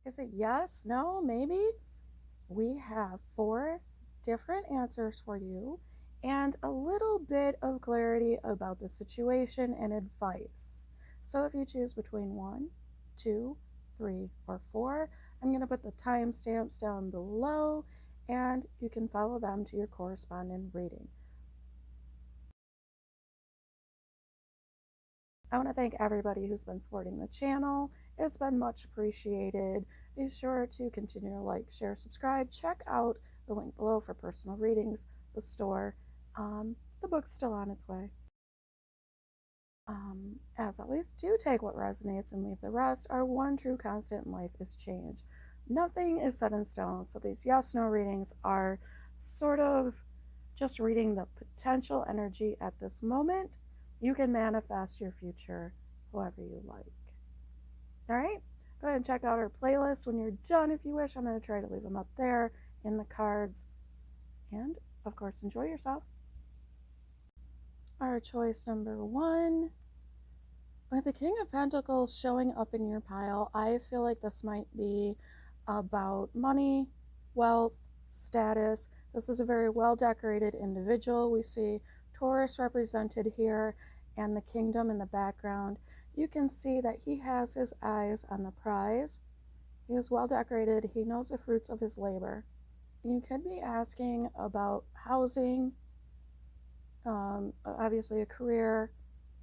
Is it yes, no, maybe? We have 4 different answers for you and a little bit of clarity about the situation and advice. So if you choose between 1, 2, 3, or 4, I'm going to put the timestamps down below and you can follow them to your corresponding reading. I want to thank everybody who's been supporting the channel. It's been much appreciated. Be sure to continue to like, share, subscribe. Check out the link below for personal readings, the store. The book's still on its way. As always, do take what resonates and leave the rest. Our one true constant in life is change. Nothing is set in stone, so these yes-no readings are sort of just reading the potential energy at this moment. You can manifest your future however you like. All right, go ahead and check out our playlist when you're done if you wish. I'm going to try to leave them up there in the cards. And, of course, enjoy yourself. Our choice number 1. With the King of Pentacles showing up in your pile, I feel like this might be about money, wealth, status. This is a very well-decorated individual. We see Taurus represented here and the kingdom in the background. You can see that he has his eyes on the prize. He is well-decorated. He knows the fruits of his labor. You could be asking about housing, obviously a career,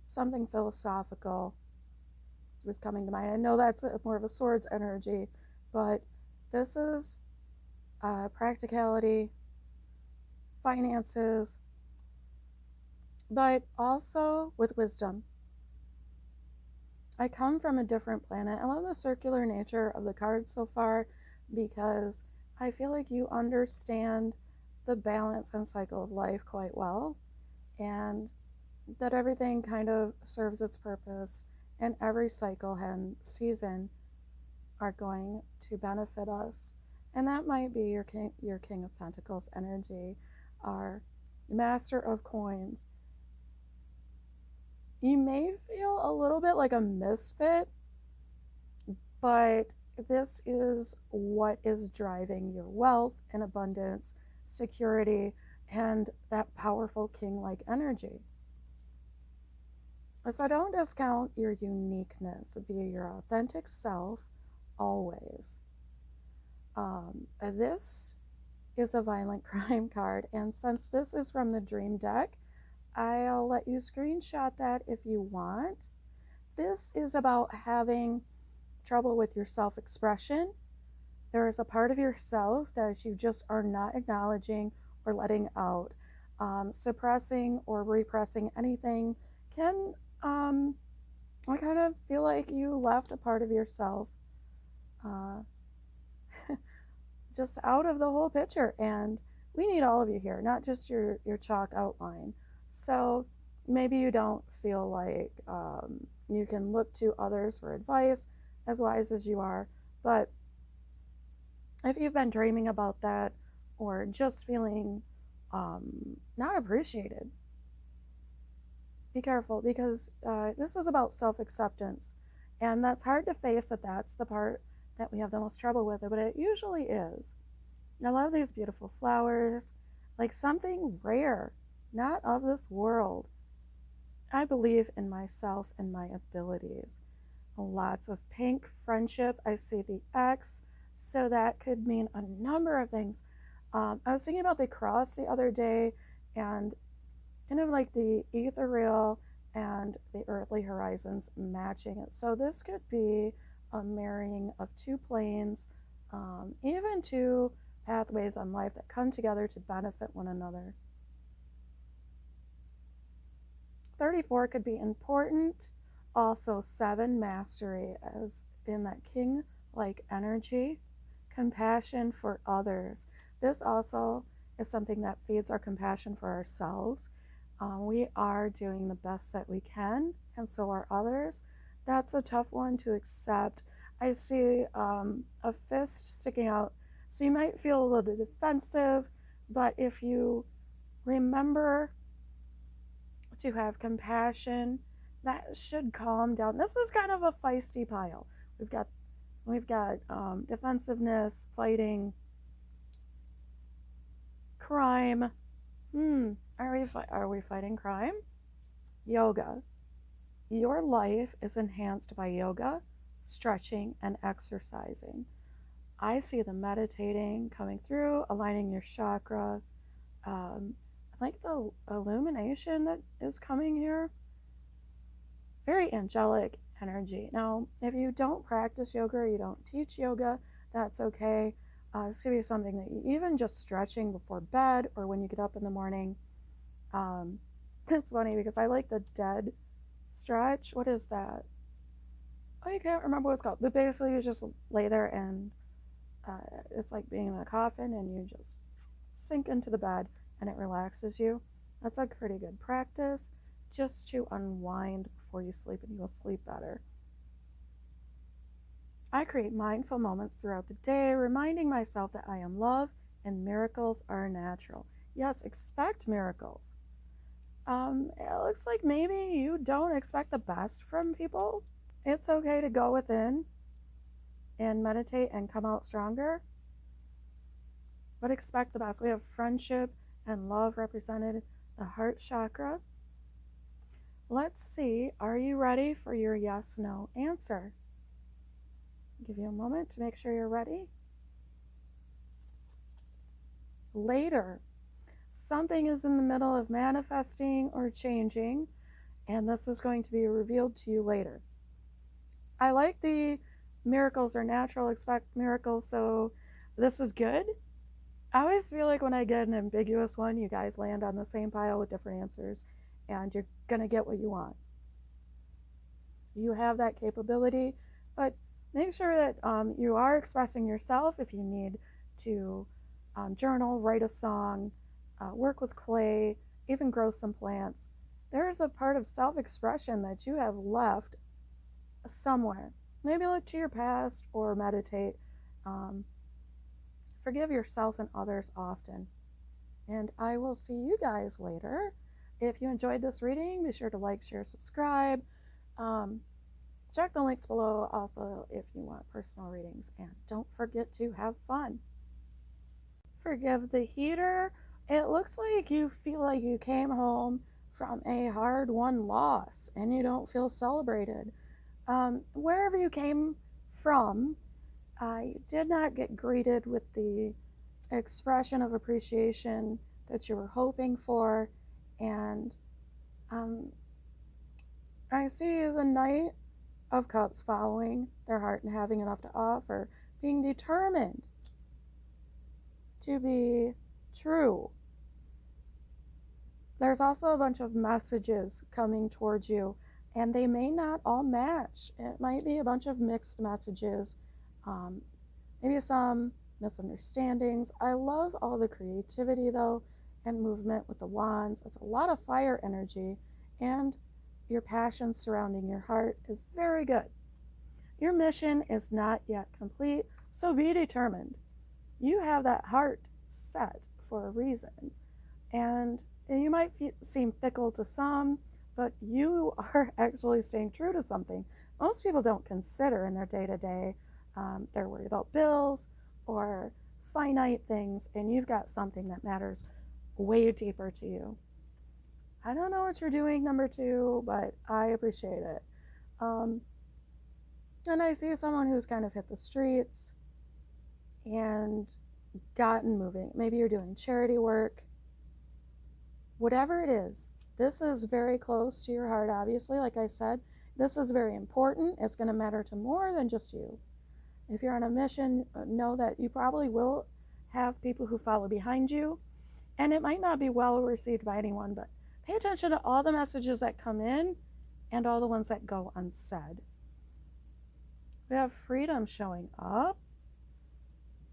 something philosophical was coming to mind. I know that's more of a swords energy, but this is practicality, finances, but also with wisdom. I come from a different planet. I love the circular nature of the cards so far because I feel like you understand the balance and cycle of life quite well, and that everything kind of serves its purpose, and every cycle and season are going to benefit us. And that might be your King of Pentacles energy, our Master of Coins. You may feel a little bit like a misfit, but this is what is driving your wealth and abundance, security, and that powerful king-like energy. So don't discount your uniqueness. Be your authentic self always. This is a violent crime card, and since this is from the Dream deck, I'll let you screenshot that if you want. This is about having trouble with your self-expression. There is a part of yourself that you just are not acknowledging or letting out. Suppressing or repressing anything can I kind of feel like you left a part of yourself just out of the whole picture, and we need all of you here, not just your chalk outline. So maybe you don't feel like you can look to others for advice, as wise as you are, but if you've been dreaming about that or just feeling not appreciated, be careful, because this is about self-acceptance, and that's hard to face. That's the part that we have the most trouble with, but it usually is. I love these beautiful flowers, like something rare, not of this world. I believe in myself and my abilities. Lots of pink, friendship. I see the X, so that could mean a number of things. I was thinking about the cross the other day, and kind of like the ethereal and the earthly horizons matching it. So this could be a marrying of 2 planes, even 2 pathways on life that come together to benefit one another. 34 could be important. Also 7, mastery, as in that king-like energy. Compassion for others. This also is something that feeds our compassion for ourselves. We are doing the best that we can, and so are others. That's a tough one to accept. I see a fist sticking out, so you might feel a little defensive, but if you remember to have compassion, that should calm down. This is kind of a feisty pile. We've got We've got defensiveness, fighting, crime. Are we fighting crime? Yoga. Your life is enhanced by yoga, stretching, and exercising. I see the meditating coming through, aligning your chakra. I like the illumination that is coming here. Very angelic energy. Now, if you don't practice yoga or you don't teach yoga, that's okay. This could be something that you, even just stretching before bed or when you get up in the morning. It's funny because I like the dead stretch. What is that? I can't remember what it's called. But basically, you just lay there and it's like being in a coffin and you just sink into the bed and it relaxes you. That's a pretty good practice just to unwind before you sleep, and you will sleep better. I create mindful moments throughout the day, reminding myself that I am loved and miracles are natural. Yes, expect miracles. It looks like maybe you don't expect the best from people. It's okay to go within and meditate and come out stronger, but expect the best. We have friendship and love represented, the heart chakra. Let's see, are you ready for your yes/no answer? I'll give you a moment to make sure you're ready. Later. Something is in the middle of manifesting or changing, and this is going to be revealed to you later. I like the miracles are natural, expect miracles, so this is good. I always feel like when I get an ambiguous one, you guys land on the same pile with different answers, and you're going to get what you want. You have that capability, but make sure that you are expressing yourself. If you need to journal, write a song, work with clay, even grow some plants, there's a part of self-expression that you have left somewhere. Maybe look to your past or meditate. Forgive yourself and others often. And I will see you guys later. If you enjoyed this reading, be sure to like, share, subscribe. Check the links below also if you want personal readings. And don't forget to have fun. Forgive the heater. It looks like you feel like you came home from a hard-won loss and you don't feel celebrated. Wherever you came from, you did not get greeted with the expression of appreciation that you were hoping for, and I see the Knight of Cups following their heart and having enough to offer, being determined to be true. There's also a bunch of messages coming towards you, and they may not all match. It might be a bunch of mixed messages, maybe some misunderstandings. I love all the creativity though and movement with the wands. It's a lot of fire energy, and your passion surrounding your heart is very good. Your mission is not yet complete, so be determined. You have that heart set for a reason, and you might seem fickle to some, but you are actually staying true to something most people don't consider in their day-to-day. They're worried about bills or finite things, and you've got something that matters way deeper to you. I don't know what you're doing, number 2, but I appreciate it. And I see someone who's kind of hit the streets and gotten moving. Maybe you're doing charity work. Whatever it is, this is very close to your heart, obviously. Like I said, this is very important. It's going to matter to more than just you. If you're on a mission, know that you probably will have people who follow behind you, and it might not be well received by anyone, but pay attention to all the messages that come in and all the ones that go unsaid. We have freedom showing up.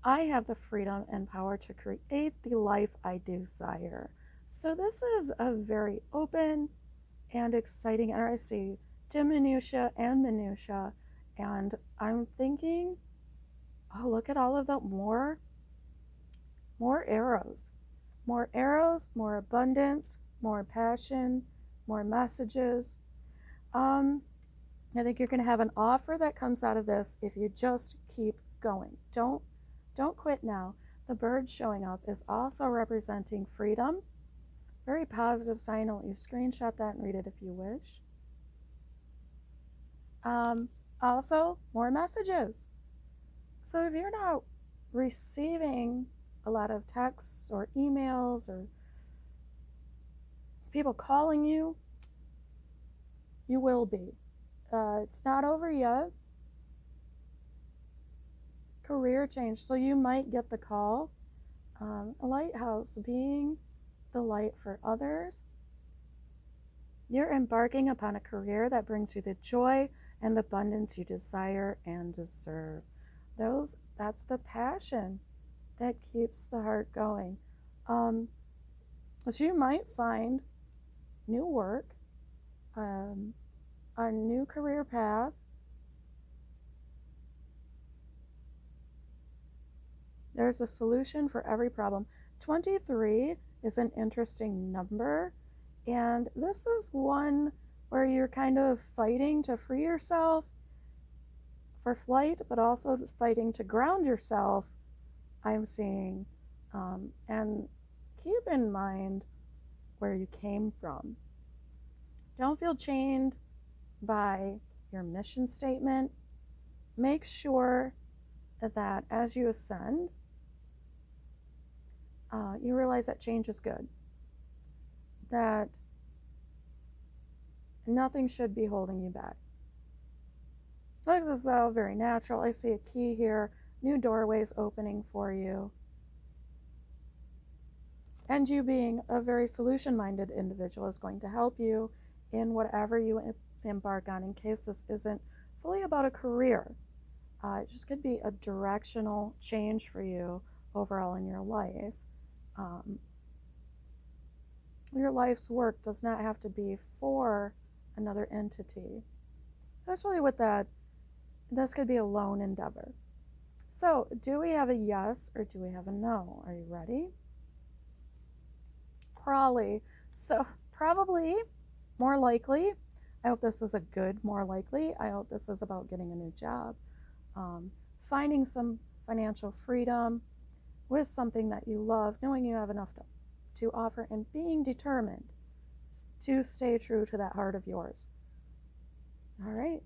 I have the freedom and power to create the life I desire. So this is a very open and exciting, and I see diminutia and minutia, and I'm thinking, oh, look at all of the more arrows, more abundance, more passion, more messages. I think you're going to have an offer that comes out of this if you just keep going. Don't quit now. The bird showing up is also representing freedom. Very positive sign. I'll let you screenshot that and read it if you wish. Also, more messages. So if you're not receiving a lot of texts or emails or people calling you, you will be. It's not over yet. Career change. So you might get the call. A lighthouse, being the light for others. You're embarking upon a career that brings you the joy and abundance you desire and deserve. That's the passion that keeps the heart going. So you might find new work, a new career path. There's a solution for every problem. 23 is an interesting number, and this is one where you're kind of fighting to free yourself for flight, but also fighting to ground yourself, I'm seeing. And keep in mind where you came from. Don't feel chained by your mission statement. Make sure that as you ascend, you realize that change is good, that nothing should be holding you back. Like, this is all very natural. I see a key here, new doorways opening for you. And you being a very solution-minded individual is going to help you in whatever you embark on, in case this isn't fully about a career. It just could be a directional change for you overall in your life. Your life's work does not have to be for another entity. Especially with that, this could be a lone endeavor. So, do we have a yes or do we have a no? Are you ready? Probably. So, probably, more likely. I hope this is a good more likely. I hope this is about getting a new job. Finding some financial freedom with something that you love, knowing you have enough to offer, and being determined to stay true to that heart of yours. All right,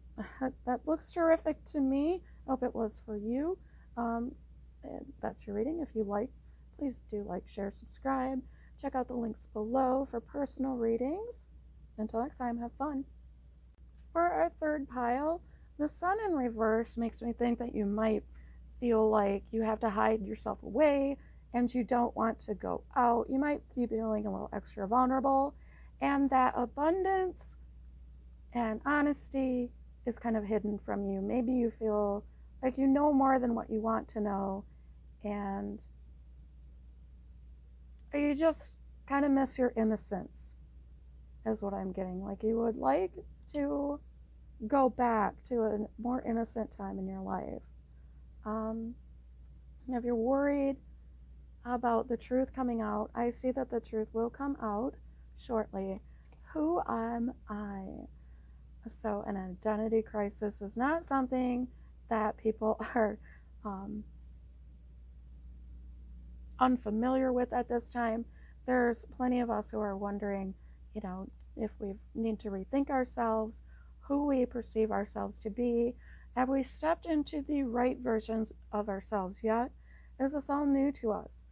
that looks terrific to me. I hope it was for you. And that's your reading. If you like, please do like, share, subscribe. Check out the links below for personal readings. Until next time, have fun. For our third pile, the sun in reverse makes me think that you might feel like you have to hide yourself away and you don't want to go out. You might be feeling a little extra vulnerable, and that abundance and honesty is kind of hidden from you. Maybe you feel like you know more than what you want to know, and you just kind of miss your innocence, is what I'm getting. Like you would like to go back to a more innocent time in your life. If you're worried about the truth coming out, I see that the truth will come out shortly. Who am I? So an identity crisis is not something that people are unfamiliar with at this time. There's plenty of us who are wondering, if we need to rethink ourselves, who we perceive ourselves to be. Have we stepped into the right versions of ourselves yet? Is this all new to us?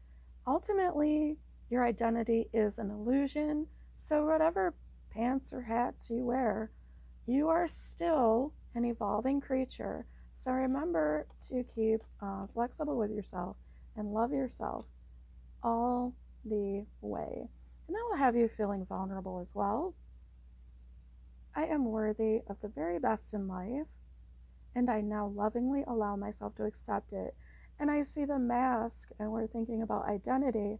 Ultimately, your identity is an illusion, so whatever pants or hats you wear, you are still an evolving creature. So remember to keep flexible with yourself and love yourself all the way. And that will have you feeling vulnerable as well. I am worthy of the very best in life, and I now lovingly allow myself to accept it. And I see the mask, and we're thinking about identity.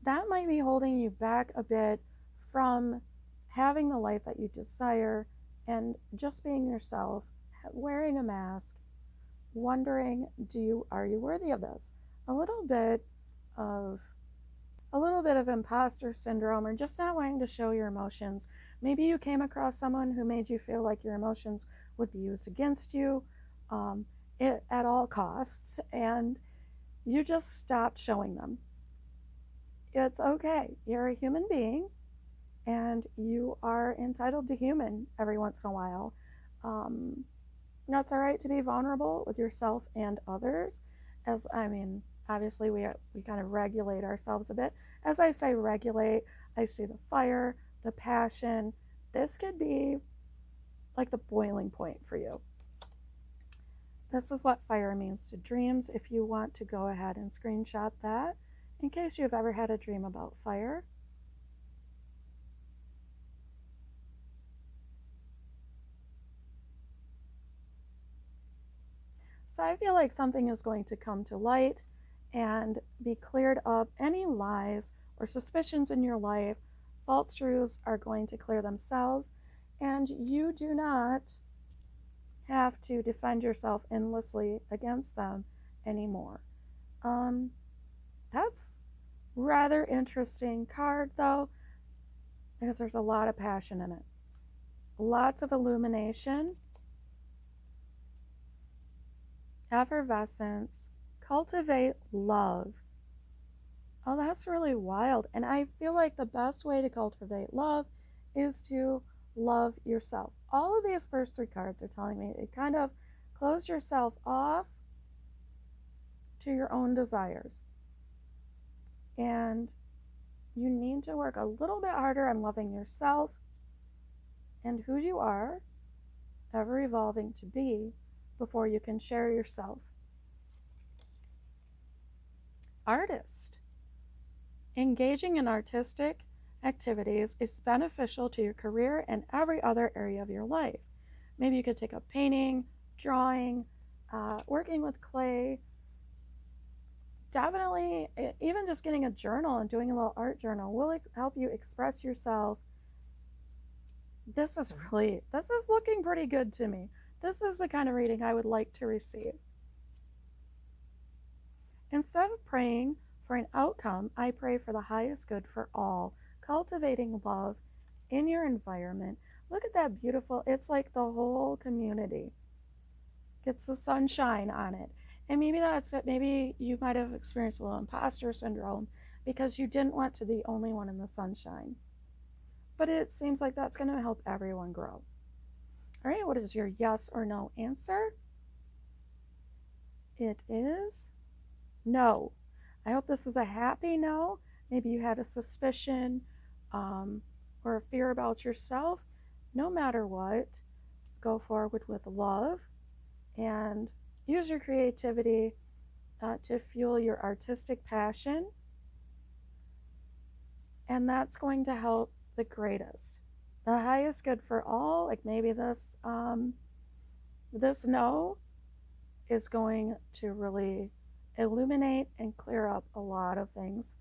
That might be holding you back a bit from having the life that you desire and just being yourself, wearing a mask, wondering, are you worthy of this? A little bit of a little bit of imposter syndrome or just not wanting to show your emotions. Maybe you came across someone who made you feel like your emotions would be used against you um, at all costs, and you just stopped showing them. It's okay. You're a human being, and you are entitled to human every once in a while. Um, that's all right to be vulnerable with yourself and others. As I mean, obviously we kind of regulate ourselves a bit. As I say regulate, I see the fire, the passion. This could be like the boiling point for you. This is what fire means to dreams. If you want to go ahead and screenshot that in case you've ever had a dream about fire. So I feel like something is going to come to light and be cleared up. Any lies or suspicions in your life, false truths are going to clear themselves, and you do not have to defend yourself endlessly against them anymore. That's rather interesting card though, because there's a lot of passion in it. Lots of illumination, effervescence, cultivate love. Oh, that's really wild. And I feel like the best way to cultivate love is to love yourself. All of these first three cards are telling me it kind of close yourself off to your own desires. And you need to work a little bit harder on loving yourself and who you are, ever evolving to be, before you can share yourself. Artist. Engaging in artistic activities is beneficial to your career and every other area of your life. Maybe you could take up painting, drawing, working with clay. Definitely, even just getting a journal and doing a little art journal will help you express yourself. This is looking pretty good to me. This is the kind of reading I would like to receive. Instead of praying for an outcome, I pray for the highest good for all, cultivating love in your environment. Look at that beautiful, it's like the whole community gets the sunshine on it. And maybe that's it. Maybe you might have experienced a little imposter syndrome because you didn't want to be the only one in the sunshine. But it seems like that's going to help everyone grow. All right, what is your yes or no answer? It is no. I hope this is a happy no. Maybe you had a suspicion or a fear about yourself. No matter what, go forward with love and use your creativity to fuel your artistic passion. And that's going to help the greatest. The highest good for all, like maybe this no is going to really illuminate and clear up a lot of things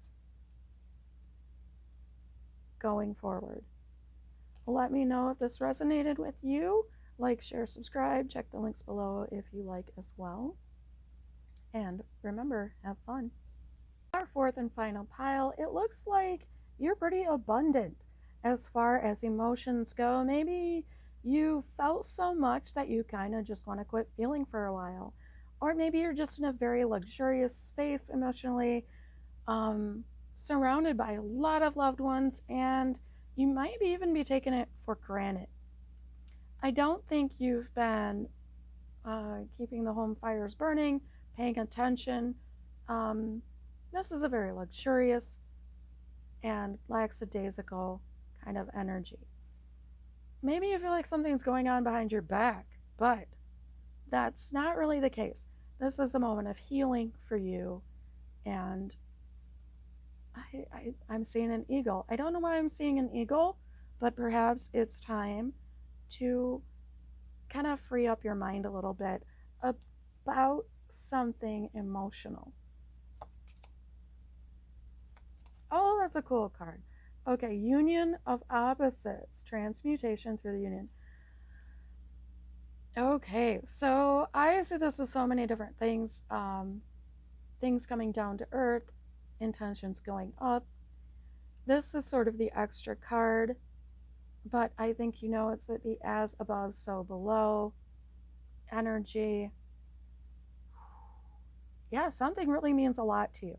going forward. Let me know if this resonated with you. Like, share, subscribe. Check the links below if you like as well. And remember, have fun. Our fourth and final pile, it looks like you're pretty abundant as far as emotions go. Maybe you felt so much that you kind of just want to quit feeling for a while. Or maybe you're just in a very luxurious space emotionally, surrounded by a lot of loved ones, and you might even be taking it for granted. I don't think you've been keeping the home fires burning, paying attention. This is a very luxurious and lackadaisical kind of energy. Maybe you feel like something's going on behind your back, but that's not really the case. This is a moment of healing for you, and I'm seeing an eagle. I don't know why I'm seeing an eagle, but perhaps it's time to kind of free up your mind a little bit about something emotional. Oh, that's a cool card. Okay, union of opposites, transmutation through the union. Okay, so I see this as so many different things. Things coming down to earth, intentions going up, This is sort of the extra card, but I think you know it's the as above, so below energy. Yeah, something really means a lot to you.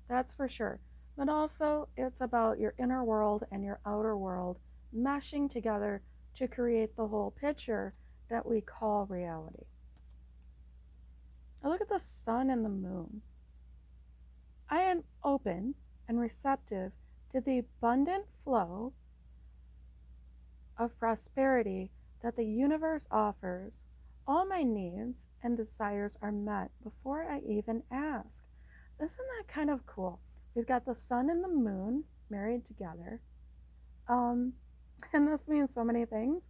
That's for sure. But also, it's about your inner world and your outer world meshing together to create the whole picture that we call reality. Now look at the sun and the moon. I am open and receptive to the abundant flow of prosperity that the universe offers. All my needs and desires are met before I even ask. Isn't that kind of cool? We've got the sun and the moon married together. And this means so many things.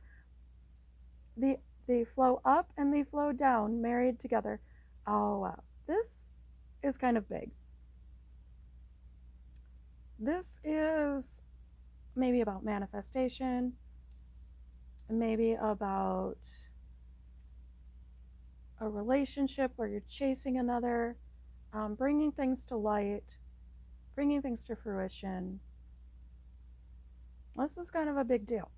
The flow up and the flow down married together. Oh wow. This is kind of big. This is maybe about manifestation, maybe about a relationship where you're chasing another, bringing things to light, bringing things to fruition. This is kind of a big deal.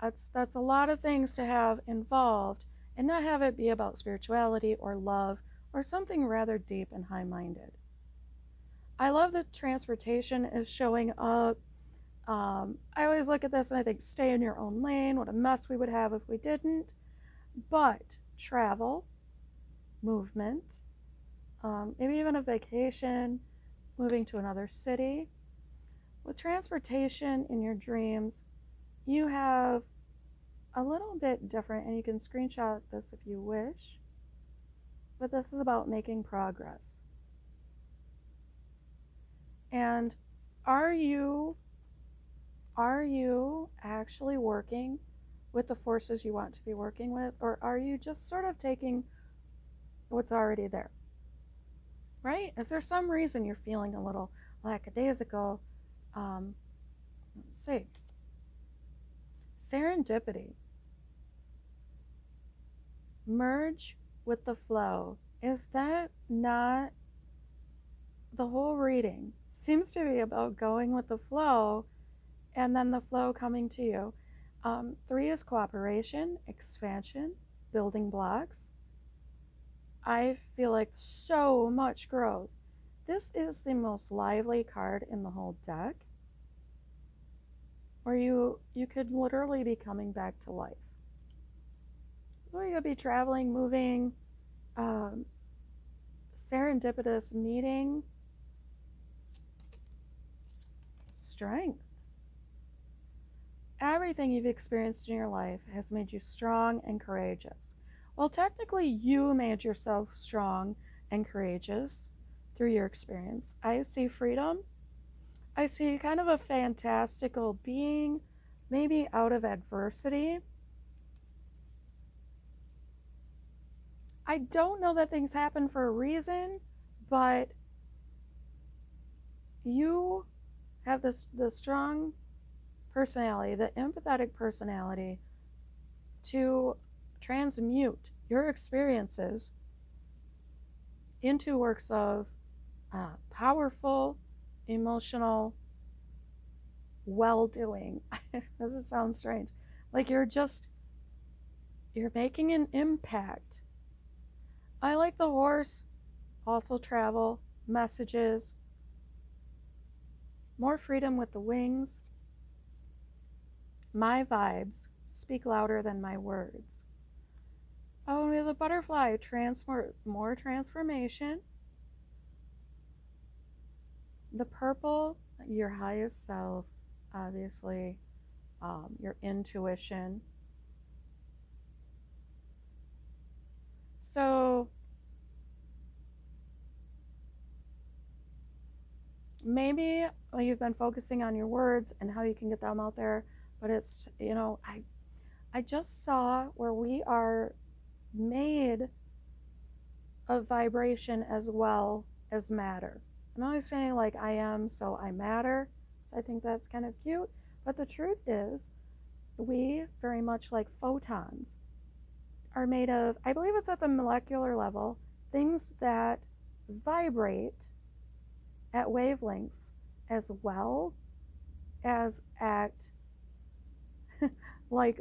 That's a lot of things to have involved and not have it be about spirituality or love or something rather deep and high-minded. I love that transportation is showing up. I always look at this and I think, stay in your own lane. What a mess we would have if we didn't. But travel, movement, maybe even a vacation, moving to another city. With transportation in your dreams, you have a little bit different, and you can screenshot this if you wish, but this is about making progress. And are you actually working with the forces you want to be working with, or are you just sort of taking what's already there? Right? Is there some reason you're feeling a little lackadaisical? Let's see. Serendipity. Merge with the flow. Is that not the whole reading? Seems to be about going with the flow and then the flow coming to you. 3 is cooperation, expansion, building blocks. I feel like so much growth. This is the most lively card in the whole deck, where you could literally be coming back to life. So you could be traveling, moving, serendipitous meeting, strength. Everything you've experienced in your life has made you strong and courageous. Well, technically, you made yourself strong and courageous through your experience. I see freedom. I see kind of a fantastical being, maybe out of adversity. I don't know that things happen for a reason, but you have the strong personality, the empathetic personality to transmute your experiences into works of powerful, emotional well-doing. Does it sound strange? Like you're making an impact. I like the horse, also travel, messages, more freedom with the wings. My vibes speak louder than my words. Oh, and we have the butterfly, more transformation. The purple, your highest self, obviously, your intuition. So maybe you've been focusing on your words and how you can get them out there, but it's, I just saw where we are made of vibration as well as matter. I'm always saying like I am, so I matter. So I think that's kind of cute. But the truth is, we, very much like photons, are made of, I believe it's at the molecular level, things that vibrate at wavelengths as well as act like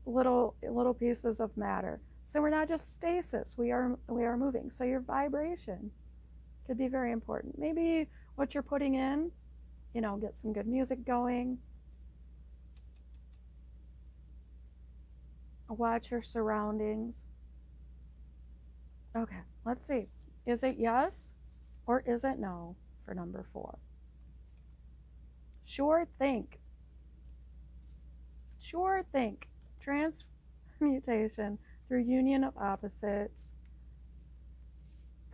little pieces of matter. So we're not just stasis, we are moving. So your vibration could be very important. Maybe what you're putting in, get some good music going. Watch your surroundings. Okay, let's see. Is it yes or is it no for number 4? Sure think. Sure think. Transmutation through union of opposites.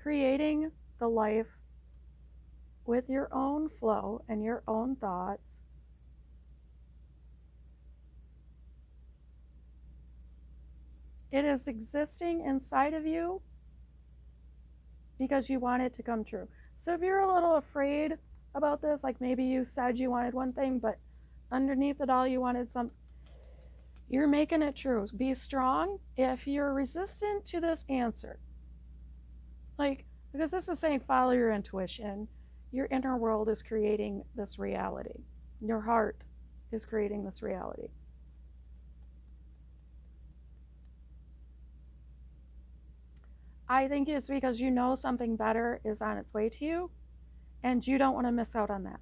Creating the life with your own flow and your own thoughts. It is existing inside of you because you want it to come true. So if you're a little afraid about this, like maybe you said you wanted one thing, but underneath it all you wanted something, you're making it true. Be strong. If you're resistant to this answer, because this is saying follow your intuition, your inner world is creating this reality. Your heart is creating this reality. I think it's because you know something better is on its way to you and you don't want to miss out on that.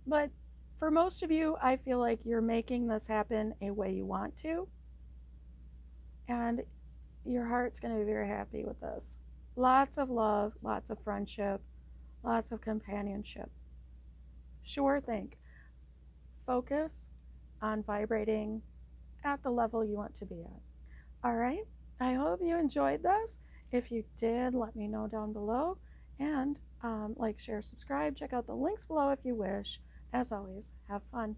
But for most of you, I feel like you're making this happen a way you want to. And your heart's going to be very happy with this. Lots of love, lots of friendship, lots of companionship. Sure think. Focus on vibrating at the level you want to be at. All right. I hope you enjoyed this. If you did, let me know down below. And like, share, subscribe. Check out the links below if you wish. As always, have fun.